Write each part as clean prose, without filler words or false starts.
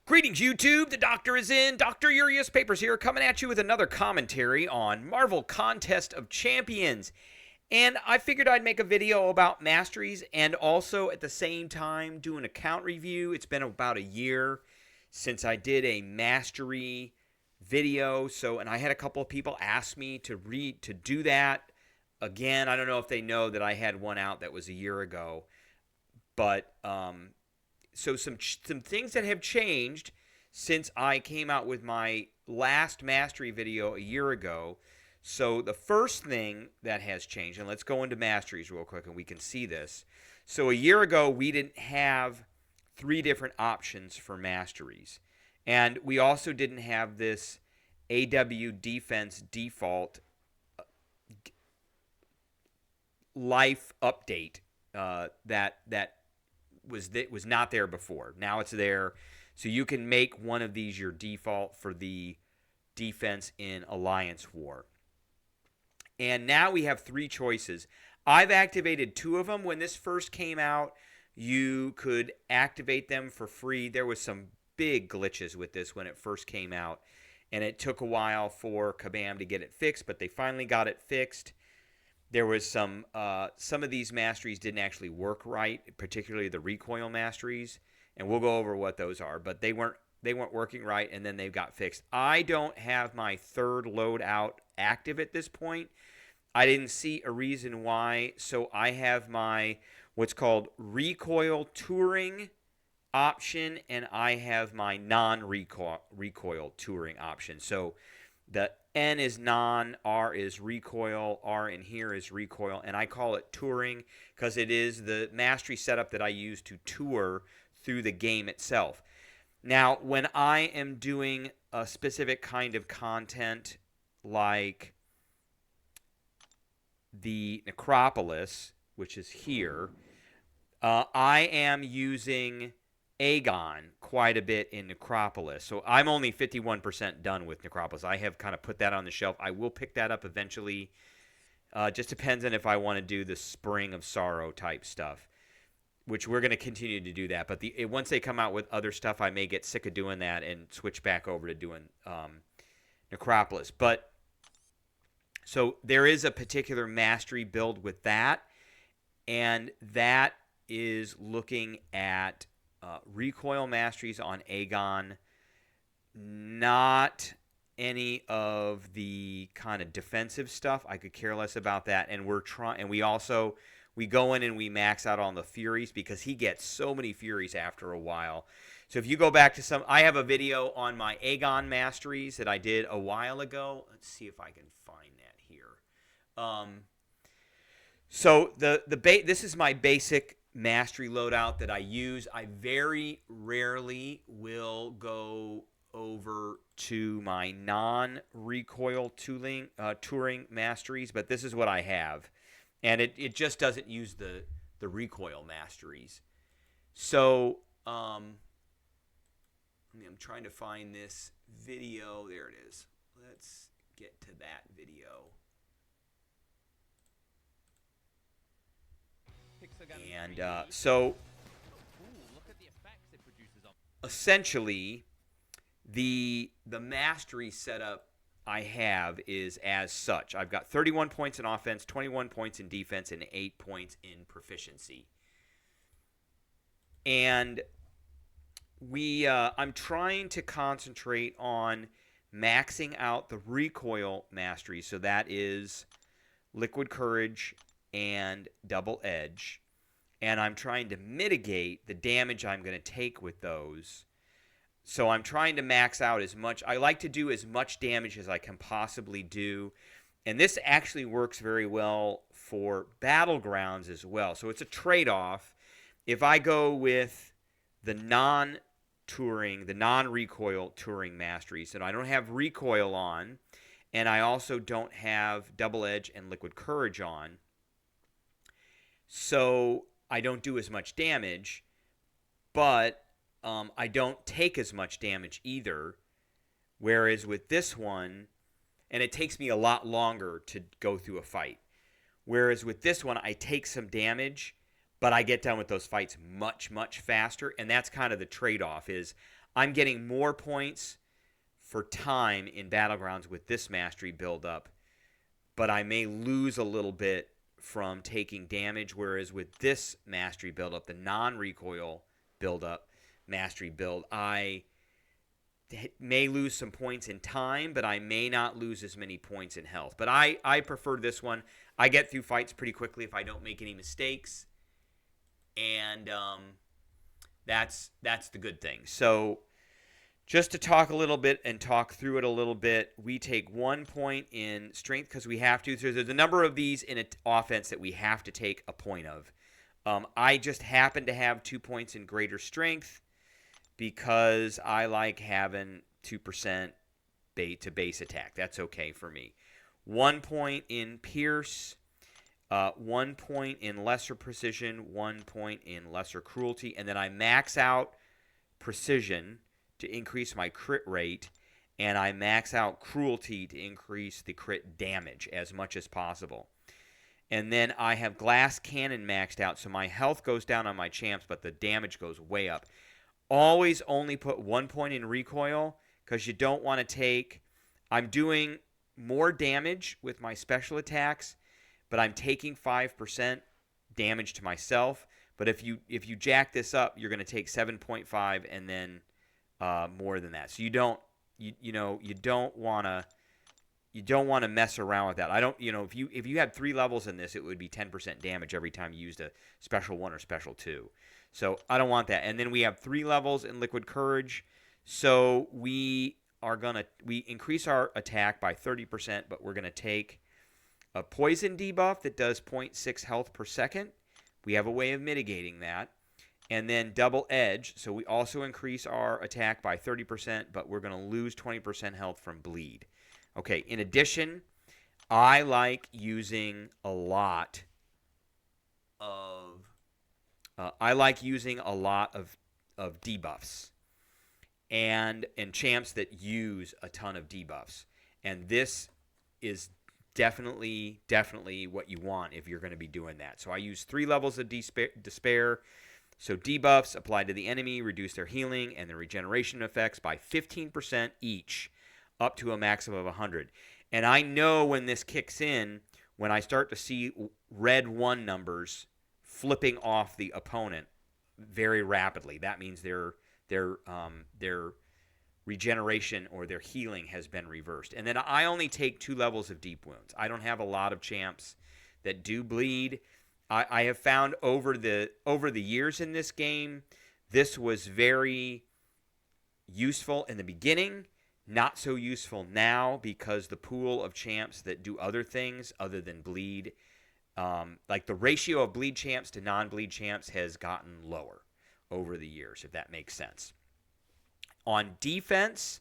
Greetings, YouTube. The Doctor is in. Dr. Urias Papers here, coming at you with another commentary on Marvel Contest of Champions. And I figured I'd make a video about Masteries and also at the same time do an account review. It's been about a year since I did a Mastery video. And I had a couple of people ask me to do that again. I don't know if they know that I had one out that was a year ago. But so some things that have changed since I came out with my last Mastery video a year ago. So the first thing that has changed, and let's go into Masteries real quick and we can see this. So a year ago, we didn't have 3 different options for Masteries. And we also didn't have this AW defense default life update that was not there before. Now it's there. So you can make one of these your default for the defense in Alliance War. And now we have 3 choices. I've activated 2 of them. When this first came out, you could activate them for free. There was some big glitches with this when it first came out. And it took a while for Kabam to get it fixed, but they finally got it fixed. There was some of these Masteries didn't actually work right, particularly the recoil Masteries, and we'll go over what those are. But they weren't working right, and then they got fixed. I don't have my 3rd loadout active at this point. I didn't see a reason why, so I have my what's called recoil touring option, and I have my non-recoil touring option. So the N is non, R is recoil, R in here is recoil, and I call it touring because it is the Mastery setup that I use to tour through the game itself. Now, when I am doing a specific kind of content like the Necropolis, which is here, I am using Aegon quite a bit in Necropolis. So I'm only 51% done with Necropolis. I have kind of put that on the shelf. I will pick that up eventually. Just depends on if I want to do the Spring of Sorrow type stuff, which we're going to continue to do that. But once they come out with other stuff, I may get sick of doing that and switch back over to doing Necropolis. But so there is a particular Mastery build with that, and that is looking at recoil Masteries on Aegon, not any of the kind of defensive stuff. I could care less about that. And we go in and we max out on the Furies because he gets so many Furies after a while. So if you go back to I have a video on my Aegon Masteries that I did a while ago. Let's see if I can find that here. So this is my basic Mastery loadout that I use. I very rarely will go over to my non-recoil touring Masteries, but this is what I have. And it just doesn't use the recoil Masteries. So I'm trying to find this video. There it is. Let's get to that video. And so essentially the Mastery setup I have is as such. I've got 31 points in offense, 21 points in defense, and 8 points in proficiency. And I'm trying to concentrate on maxing out the recoil Mastery. So that is Liquid Courage and Double Edge. And I'm trying to mitigate the damage I'm going to take with those. So I'm trying to max out as much. I like to do as much damage as I can possibly do. And this actually works very well for Battlegrounds as well. So it's a trade-off. If I go with the non-touring, the non-recoil touring Masteries, and I don't have recoil on, and I also don't have Double Edge and Liquid Courage on, so I don't do as much damage, but I don't take as much damage either. Whereas with this one, and it takes me a lot longer to go through a fight. Whereas with this one, I take some damage, but I get done with those fights much, much faster. And that's kind of the trade-off is I'm getting more points for time in Battlegrounds with this mastery buildup, but I may lose a little bit from taking damage, whereas with this mastery buildup, the non-recoil buildup mastery build, I may lose some points in time, but I may not lose as many points in health. But I prefer this one. I get through fights pretty quickly if I don't make any mistakes, and that's the good thing. So just to talk a little bit and talk through it a little bit, we take 1 point in strength because we have to. So there's a number of these in an offense that we have to take a point of. I just happen to have 2 points in greater strength because I like having 2% to base attack. That's okay for me. 1 point in pierce, 1 point in lesser precision, 1 point in lesser cruelty, and then I max out precision to increase my crit rate, and I max out cruelty to increase the crit damage as much as possible. And then I have glass cannon maxed out, so my health goes down on my champs, but the damage goes way up. Always only put 1 point in recoil because you don't want to take... I'm doing more damage with my special attacks, but I'm taking 5% damage to myself. But if you jack this up, you're going to take 7.5 and then more than that. So you don't want to mess around with that. I don't, if you had 3 levels in this, it would be 10% damage every time you used a special 1 or special 2. So I don't want that. And then we have 3 levels in Liquid Courage. So we increase our attack by 30%, but we're going to take a poison debuff that does 0.6 health per second. We have a way of mitigating that. And then double edge. So we also increase our attack by 30%, but we're going to lose 20% health from bleed. Okay, in addition, I like using a lot of debuffs and champs that use a ton of debuffs. And this is definitely what you want if you're going to be doing that. So I use 3 levels of despair. So debuffs applied to the enemy reduce their healing and their regeneration effects by 15% each, up to a maximum of 100. And I know when this kicks in, when I start to see red 1 numbers flipping off the opponent very rapidly, that means their regeneration or their healing has been reversed. And then I only take 2 levels of deep wounds. I don't have a lot of champs that do bleed. I have found over the years in this game, this was very useful in the beginning, not so useful now because the pool of champs that do other things other than bleed, like the ratio of bleed champs to non-bleed champs has gotten lower over the years, if that makes sense. On defense,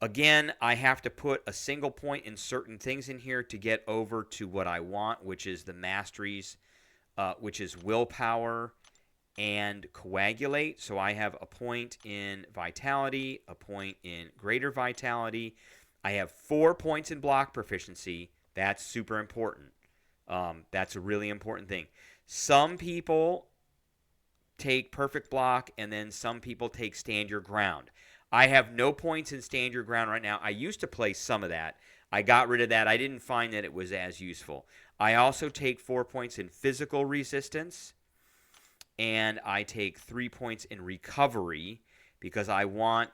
again, I have to put a single point in certain things in here to get over to what I want, which is the masteries, which is willpower and coagulate. So I have a point in vitality, a point in greater vitality. I have 4 points in block proficiency. That's super important. That's a really important thing. Some people take perfect block, and then some people take stand your ground. I have no points in stand your ground right now. I used to play some of that. I got rid of that. I didn't find that it was as useful. I also take 4 points in physical resistance, and I take 3 points in recovery because I want...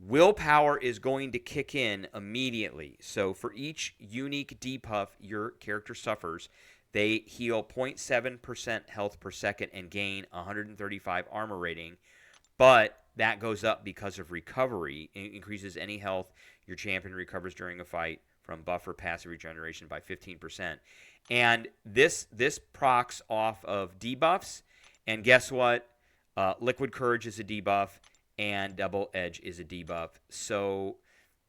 Willpower is going to kick in immediately. So for each unique debuff your character suffers, they heal 0.7% health per second and gain 135 armor rating. But that goes up because of recovery. It increases any health your champion recovers during a fight from buff or passive regeneration by 15%. And this procs off of debuffs. And guess what? Liquid Courage is a debuff, and Double Edge is a debuff. So,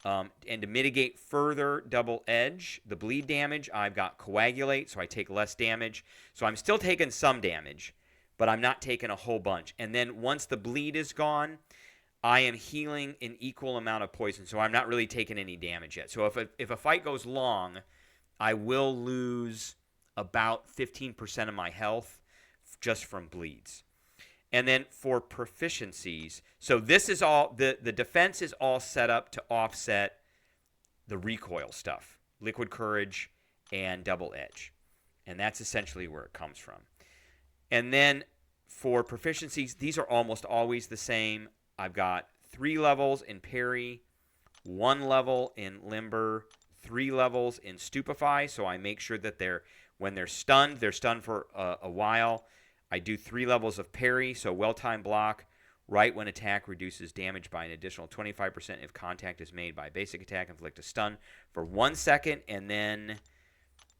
and to mitigate further Double Edge, the bleed damage, I've got Coagulate, so I take less damage. So I'm still taking some damage, but I'm not taking a whole bunch. And then once the bleed is gone, I am healing an equal amount of poison, so I'm not really taking any damage yet. So if a fight goes long, I will lose about 15% of my health just from bleeds. And then for proficiencies, so this is all, the defense is all set up to offset the recoil stuff, liquid courage and double edge. And that's essentially where it comes from. And then for proficiencies, these are almost always the same. I've got 3 levels in parry, 1 level in limber, 3 levels in stupefy. So I make sure that when they're stunned for a while. I do 3 levels of parry, so well-timed block. Right when attack reduces damage by an additional 25% if contact is made by a basic attack, inflict a stun for 1 second, and then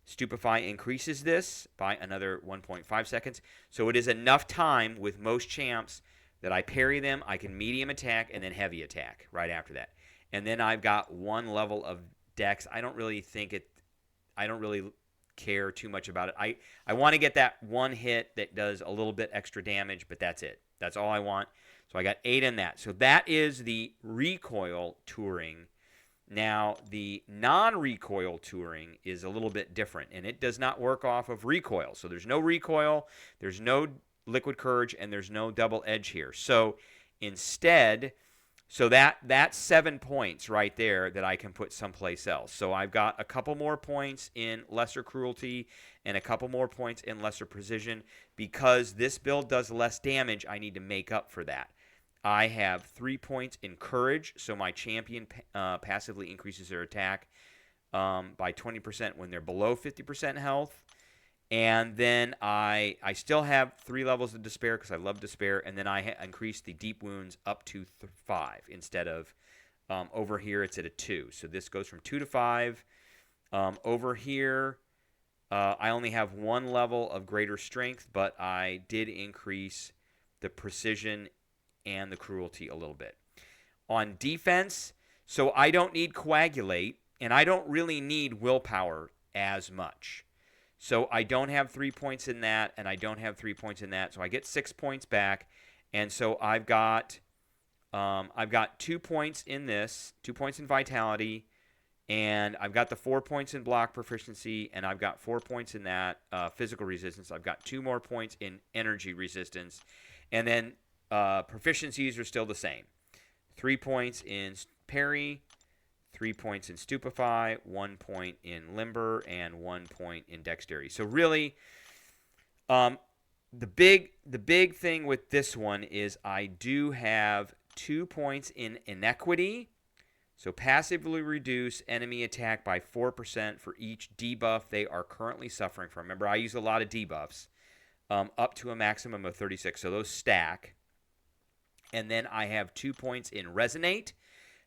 stupefy increases this by another 1.5 seconds. So it is enough time with most champs that I parry them, I can medium attack, and then heavy attack right after that. And then I've got 1 level of dex. I don't really care too much about it. I want to get that 1 hit that does a little bit extra damage, but that's it. That's all I want. So I got 8 in that. So that is the recoil touring. Now, the non-recoil touring is a little bit different, and it does not work off of recoil. So there's no recoil, there's no liquid courage, and there's no double edge here. So instead, that's 7 points right there that I can put someplace else. So I've got a couple more points in lesser cruelty and a couple more points in lesser precision. Because this build does less damage, I need to make up for that. I have 3 points in courage, so my champion passively increases their attack by 20% when they're below 50% health. And then I still have 3 levels of despair because I love despair. And then I increase the deep wounds up to 5 instead of over here it's at a 2. So this goes from 2 to 5. Over here, I only have 1 level of greater strength, but I did increase the precision and the cruelty a little bit. On defense, so I don't need coagulate, and I don't really need willpower as much. So I don't have 3 points in that, and I don't have 3 points in that. So I get 6 points back, and so I've got 2 points in this, 2 points in vitality, and I've got the 4 points in block proficiency, and I've got 4 points in that physical resistance. I've got 2 more points in energy resistance, and then proficiencies are still the same. 3 points in parry, 3 points in stupefy, 1 point in limber, and 1 point in dexterity. So really, the big thing with this one is I do have 2 points in inequity. So passively reduce enemy attack by 4% for each debuff they are currently suffering from. Remember, I use a lot of debuffs, up to a maximum of 36. So those stack. And then I have 2 points in resonate.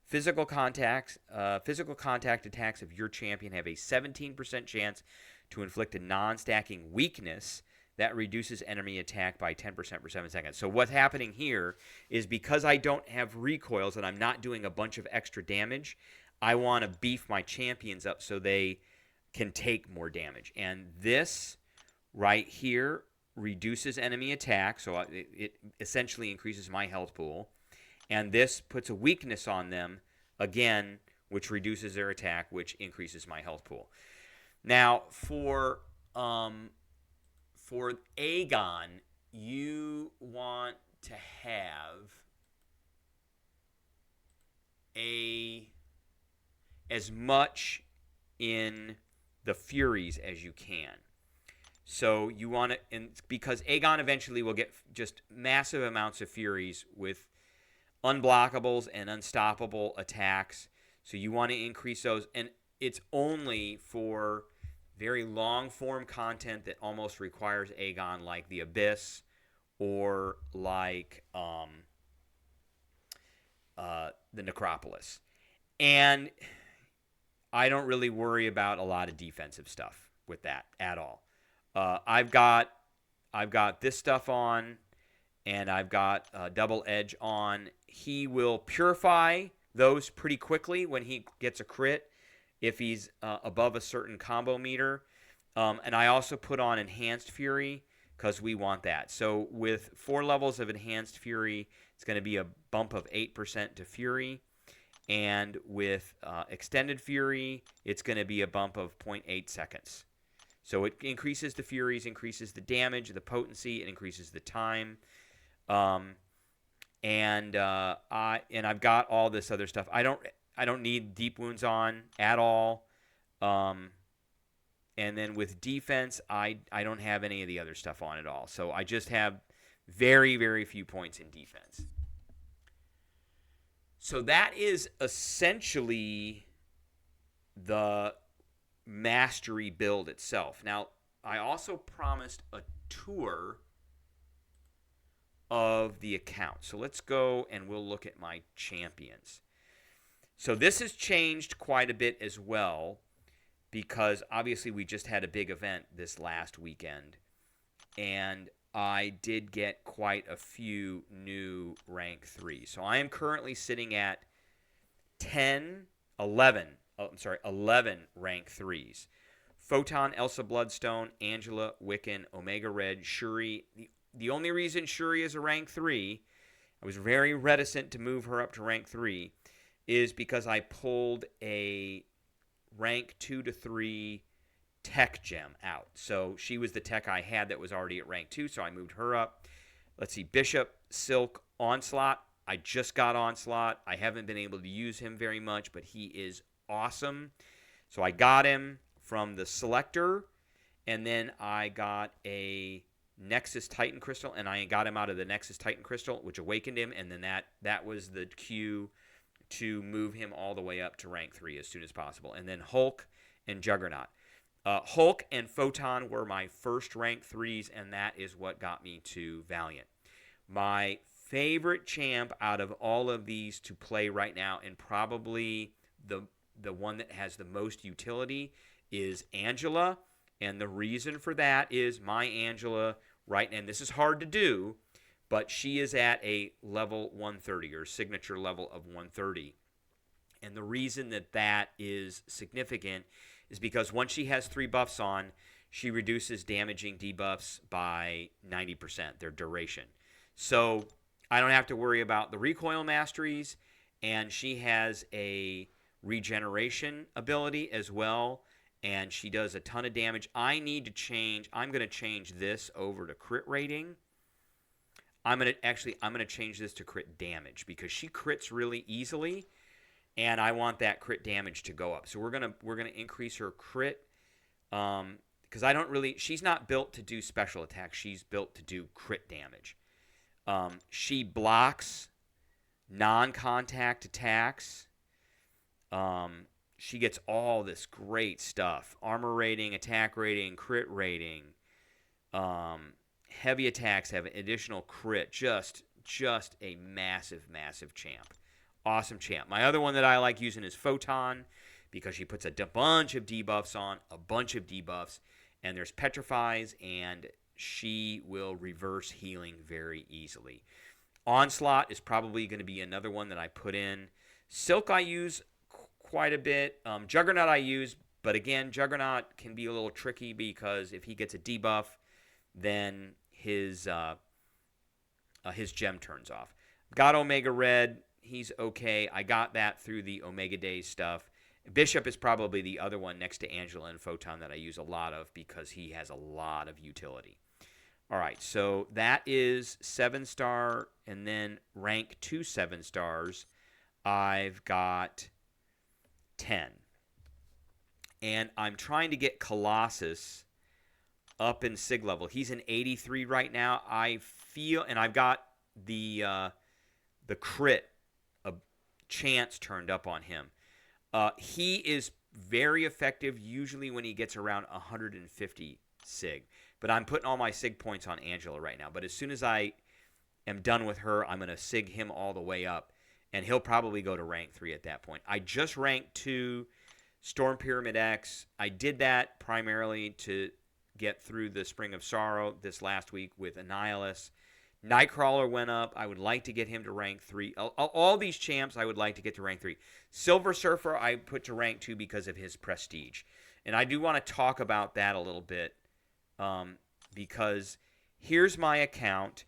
Physical contact attacks of your champion have a 17% chance to inflict a non-stacking weakness that reduces enemy attack by 10% for 7 seconds. So what's happening here is because I don't have recoils and I'm not doing a bunch of extra damage, I want to beef my champions up so they can take more damage. And this right here reduces enemy attack, so it essentially increases my health pool. And this puts a weakness on them, again, which reduces their attack, which increases my health pool. Now, for Aegon, you want to have as much in the Furies as you can. So you want to, and because Aegon eventually will get just massive amounts of Furies with unblockables and unstoppable attacks. So you want to increase those, and it's only for very long form content that almost requires Aegon, like the Abyss or like the Necropolis. And I don't really worry about a lot of defensive stuff with that at all. I've got this stuff on, and I've got double edge on. He will purify those pretty quickly when he gets a crit if he's above a certain combo meter. And I also put on Enhanced Fury because we want that. So with 4 levels of Enhanced Fury, it's going to be a bump of 8% to Fury. And with Extended Fury, it's going to be a bump of 0.8 seconds. So it increases the Furies, increases the damage, the potency, it increases the time. Um, I've got all this other stuff. I don't need deep wounds on at all. Um, and then with defense, I don't have any of the other stuff on at all. So I just have very, very few points in defense. So that is essentially the mastery build itself. Now, I also promised a tour of the account. So let's go and we'll look at my champions. So this has changed quite a bit as well, because obviously we just had a big event this last weekend, and I did get quite a few new rank 3s. So I am currently sitting at 11 rank 3s. Photon, Elsa Bloodstone, Angela, Wiccan, Omega Red, Shuri. The only reason Shuri is a rank 3, I was very reticent to move her up to rank 3, is because I pulled a rank 2 to 3 tech gem out. So she was the tech I had that was already at rank 2, so I moved her up. Let's see, Bishop, Silk, Onslaught. I just got Onslaught. I haven't been able to use him very much, but he is awesome. So I got him from the selector, and then I got a Nexus Titan Crystal, and I got him out of the Nexus Titan Crystal, which awakened him, and then that was the cue to move him all the way up to rank 3 as soon as possible. And then Hulk and Juggernaut. Hulk and Photon were my first rank 3s, and that is what got me to Valiant. My favorite champ out of all of these to play right now, and probably the one that has the most utility, is Angela. And the reason for that is my Angela, right, and this is hard to do, but she is at a level 130, or signature level of 130. And the reason that is significant is because once she has 3 buffs on, she reduces damaging debuffs by 90%, their duration. So I don't have to worry about the recoil masteries, and she has a regeneration ability as well, and she does a ton of damage. I'm going to change this over to crit rating. I'm going to change this to crit damage, because she crits really easily, and I want that crit damage to go up. So we're going to increase her crit, because she's not built to do special attacks. She's built to do crit damage. She blocks non-contact attacks. She gets all this great stuff: armor rating, attack rating, crit rating. Heavy attacks have additional crit. Just a massive, massive champ. Awesome champ. My other one that I like using is Photon, because she puts a bunch of debuffs on, and there's petrifies, and she will reverse healing very easily. Onslaught is probably going to be another one that I put in. Silk I use quite a bit. Juggernaut I use, but again, Juggernaut can be a little tricky, because if he gets a debuff, then his gem turns off. Got Omega Red. He's okay. I got that through the Omega Days stuff. Bishop is probably the other one next to Angela and Photon that I use a lot of, because he has a lot of utility. All right, so that is 7-star, and then rank 2 7-stars, I've got 10. And I'm trying to get Colossus up in SIG level. He's in 83 right now. I feel, and I've got the crit chance turned up on him. He is very effective usually when he gets around 150 SIG. But I'm putting all my SIG points on Angela right now. But as soon as I am done with her, I'm going to SIG him all the way up, and he'll probably go to rank 3 at that point. I just ranked 2 Storm Pyramid X. I did that primarily to get through the Spring of Sorrow this last week with Annihilus. Nightcrawler went up. I would like to get him to rank 3. All these champs I would like to get to rank 3. Silver Surfer I put to rank 2 because of his prestige. And I do want to talk about that a little bit, because here's my account.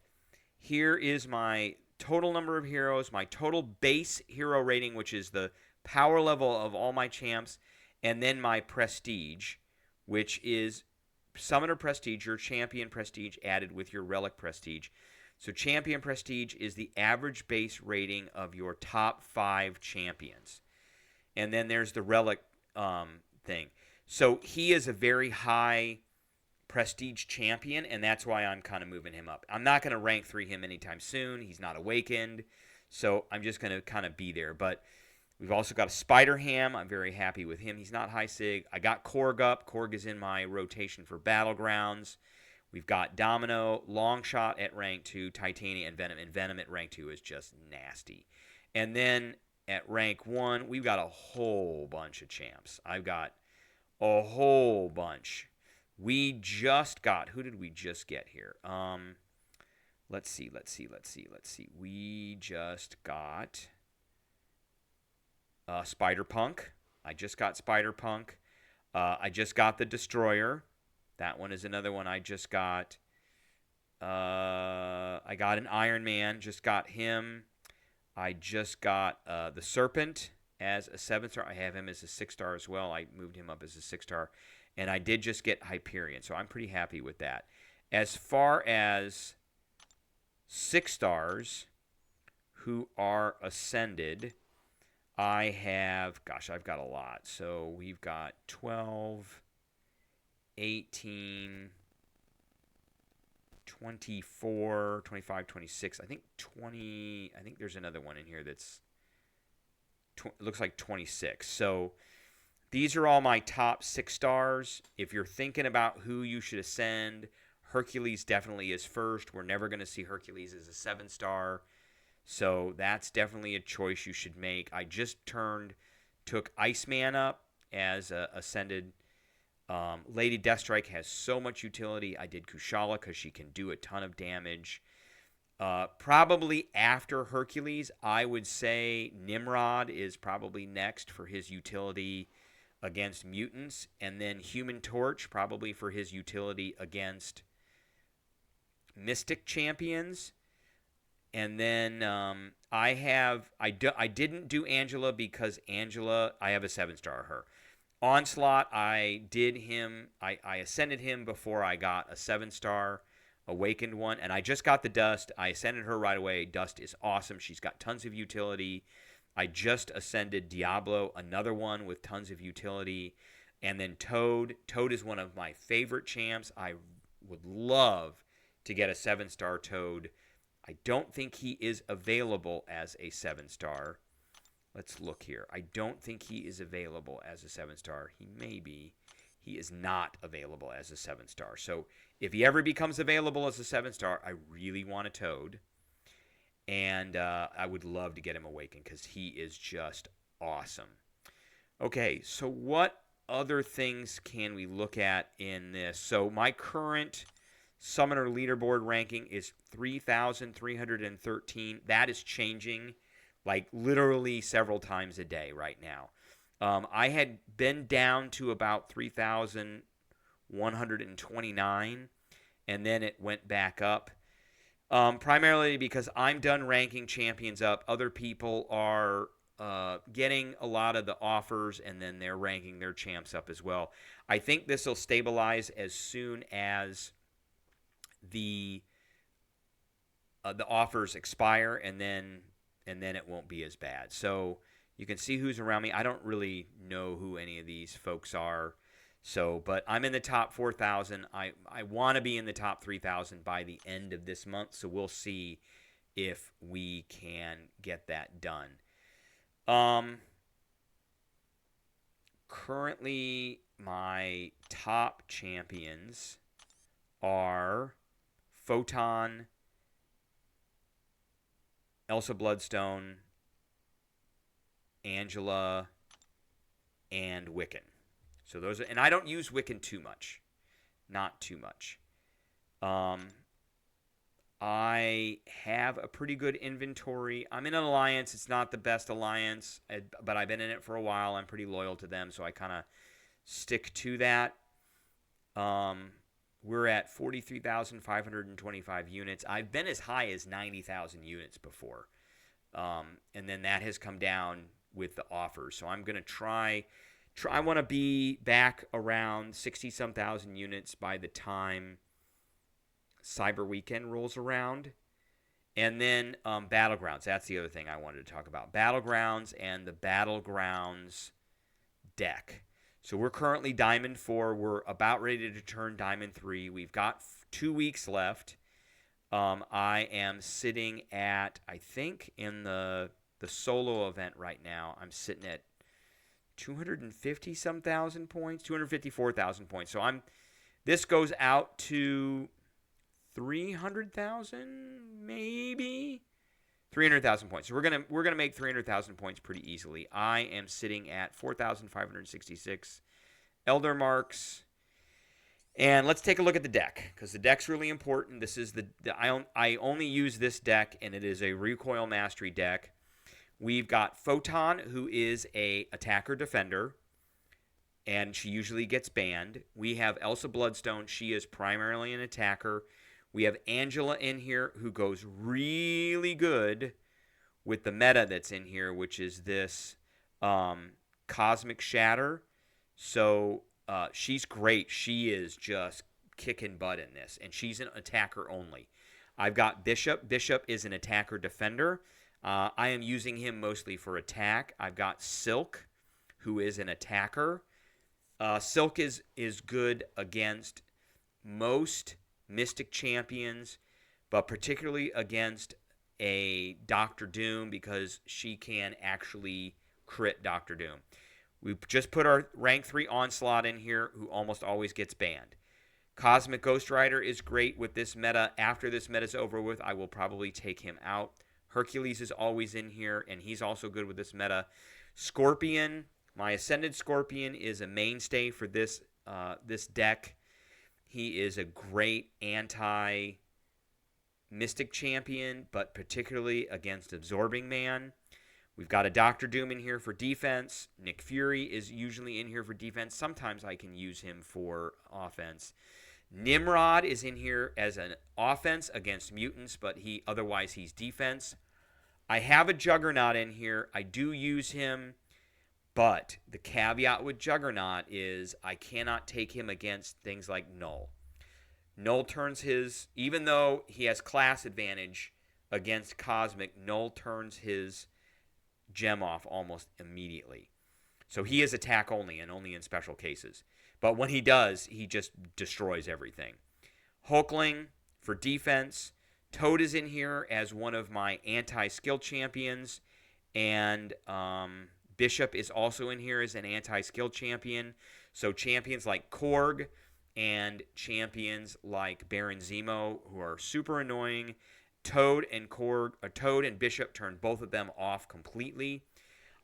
Here is my total number of heroes, my total base hero rating, which is the power level of all my champs, and then my prestige, which is Summoner Prestige, your champion prestige added with your relic prestige. So champion prestige is the average base rating of your top 5 champions. And then there's the relic thing. So he is a very high prestige champion, and that's why I'm kind of moving him up. I'm not going to rank 3 him anytime soon. He's not awakened. So I'm just going to kind of be there. But we've also got a Spider Ham. I'm very happy with him. He's not high sig. I got Korg up. Korg is in my rotation for Battlegrounds. We've got Domino, Longshot at rank 2, Titania, and Venom. And Venom at rank 2 is just nasty. And then at rank 1, we've got a whole bunch of champs. I've got a whole bunch. We just got, who did we just get here? Let's see. We just got Spider-Punk. I just got Spider-Punk. I just got the Destroyer. That one is another one I just got. I got an Iron Man. Just got him. I just got the Serpent as a 7-star. I have him as a 6-star as well. I moved him up as a 6-star. And I did just get Hyperion, so I'm pretty happy with that. As far as 6-stars who are ascended, I have, I've got a lot. So we've got 12, 18, 24, 25, 26. I think 20, I think there's another one in here that's, looks like 26. So these are all my top 6 stars. If you're thinking about who you should ascend, Hercules definitely is first. We're never going to see Hercules as a 7-star. So that's definitely a choice you should make. I just took Iceman up as a ascended. Lady Deathstrike has so much utility. I did Kushala because she can do a ton of damage. Probably after Hercules, I would say Nimrod is probably next for his utility against mutants, and then Human Torch probably for his utility against Mystic champions. And then I didn't do Angela because Angela, I have a 7-star her. Onslaught, I ascended him before I got a 7-star awakened one, and I just got the Dust. I ascended her right away. Dust is awesome. She's got tons of utility. I just ascended Diablo, another one with tons of utility. And then Toad. Toad is one of my favorite champs. I would love to get a 7-star Toad. I don't think he is available as a 7-star. Let's look here. I don't think he is available as a 7-star. He may be. He is not available as a 7-star. So if he ever becomes available as a 7-star, I really want a Toad. And I would love to get him awakened because he is just awesome. Okay, so what other things can we look at in this? So my current Summoner Leaderboard ranking is 3,313. That is changing like literally several times a day right now. I had been down to about 3,129, and then it went back up. Primarily because I'm done ranking champions up. Other people are getting a lot of the offers, and then they're ranking their champs up as well. I think this will stabilize as soon as the offers expire, and then it won't be as bad. So you can see who's around me. I don't really know who any of these folks are. So, but I'm in the top 4,000. I want to be in the top 3,000 by the end of this month. So we'll see if we can get that done. Currently, my top champions are Photon, Elsa Bloodstone, Angela, and Wiccan. So those are, and I don't use Wiccan too much. Not too much. I have a pretty good inventory. I'm in an alliance. It's not the best alliance, but I've been in it for a while. I'm pretty loyal to them, so I kind of stick to that. We're at 43,525 units. I've been as high as 90,000 units before. And then that has come down with the offers. So I'm going to try. I want to be back around 60-some thousand units by the time Cyber Weekend rolls around. And then Battlegrounds. That's the other thing I wanted to talk about. Battlegrounds and the Battlegrounds deck. So we're currently Diamond 4. We're about ready to turn Diamond 3. We've got 2 weeks left. I am sitting at, I think, in the solo event right now, I'm sitting at 250-some thousand points, 254,000 points. So this goes out to 300,000, maybe 300,000 points. So we're gonna make 300,000 points pretty easily. I am sitting at 4,566 Elder Marks. And let's take a look at the deck, because the deck's really important. This is I only use this deck, and it is a Recoil Mastery deck. We've got Photon, who is a attacker-defender, and she usually gets banned. We have Elsa Bloodstone. She is primarily an attacker. We have Angela in here, who goes really good with the meta that's in here, which is this Cosmic Shatter. So she's great. She is just kicking butt in this, and she's an attacker only. I've got Bishop. Bishop is an attacker-defender. I am using him mostly for attack. I've got Silk, who is an attacker. Silk is good against most Mystic champions, but particularly against a Doctor Doom, because she can actually crit Doctor Doom. We just put our rank 3 Onslaught in here, who almost always gets banned. Cosmic Ghost Rider is great with this meta. After this meta's over with, I will probably take him out. Hercules is always in here, and he's also good with this meta. Scorpion, my Ascended Scorpion, is a mainstay for this deck. He is a great anti-Mystic champion, but particularly against Absorbing Man. We've got a Doctor Doom in here for defense. Nick Fury is usually in here for defense. Sometimes I can use him for offense. Nimrod is in here as an offense against mutants, but otherwise he's defense. I have a Juggernaut in here. I do use him, but the caveat with Juggernaut is I cannot take him against things like Null. Null turns even though he has class advantage against Cosmic, Null turns his gem off almost immediately. So he is attack only and only in special cases. But when he does, he just destroys everything. Hulkling for defense. Toad is in here as one of my anti-skill champions. And Bishop is also in here as an anti-skill champion. So champions like Korg and champions like Baron Zemo, who are super annoying. Toad and Bishop turn both of them off completely.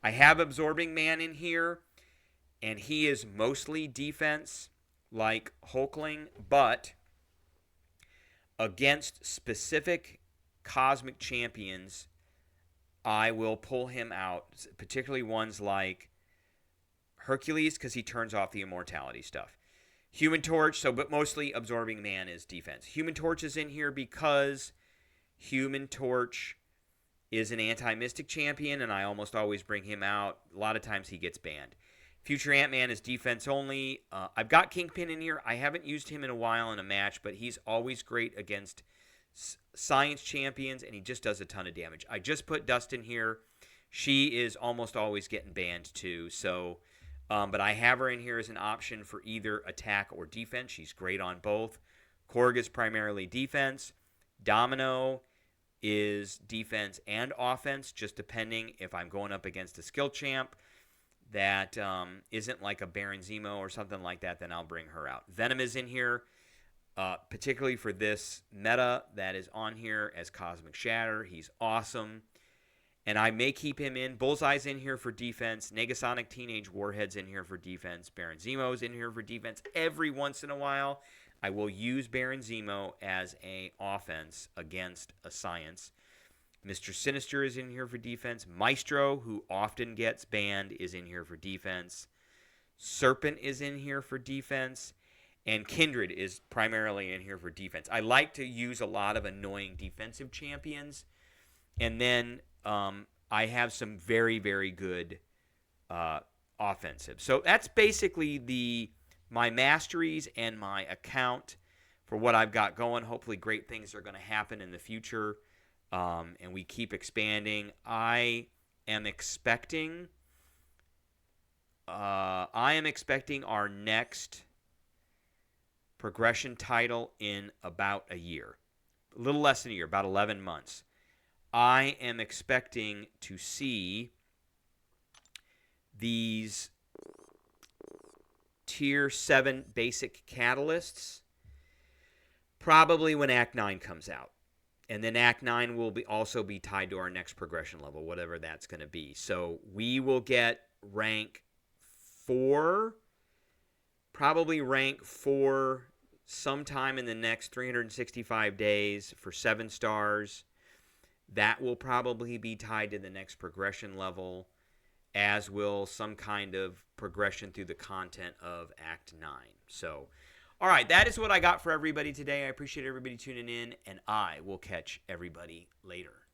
I have Absorbing Man in here, and he is mostly defense like Hulkling, but against specific Cosmic champions, I will pull him out, particularly ones like Hercules, because he turns off the immortality stuff. Human Torch, but mostly Absorbing Man is defense. Human Torch is in here because Human Torch is an anti-Mystic champion, and I almost always bring him out. A lot of times he gets banned. Future Ant-Man is defense only. I've got Kingpin in here. I haven't used him in a while in a match, but he's always great against science champions, and he just does a ton of damage. I just put Dust in here. She is almost always getting banned too. So, but I have her in here as an option for either attack or defense. She's great on both. Korg is primarily defense. Domino is defense and offense, just depending if I'm going up against a skill champ that isn't like a Baron Zemo or something like that, then I'll bring her out. Venom is in here, particularly for this meta that is on here as Cosmic Shatter. He's awesome, and I may keep him in. Bullseye's in here for defense. Negasonic Teenage Warhead's in here for defense. Baron Zemo's in here for defense. Every once in a while, I will use Baron Zemo as an offense against a science. Mr. Sinister is in here for defense. Maestro, who often gets banned, is in here for defense. Serpent is in here for defense. And Kindred is primarily in here for defense. I like to use a lot of annoying defensive champions. And then I have some very, very good offensive. So that's basically my masteries and my account for what I've got going. Hopefully great things are going to happen in the future. and we keep expanding. I am expecting our next progression title in about a year, a little less than a year, about 11 months. I am expecting to see these Tier 7 basic catalysts probably when Act 9 comes out. And then Act 9 will also be tied to our next progression level, whatever that's going to be. So we will get rank 4, probably rank 4 sometime in the next 365 days for 7 stars. That will probably be tied to the next progression level, as will some kind of progression through the content of Act 9. So, all right, that is what I got for everybody today. I appreciate everybody tuning in, and I will catch everybody later.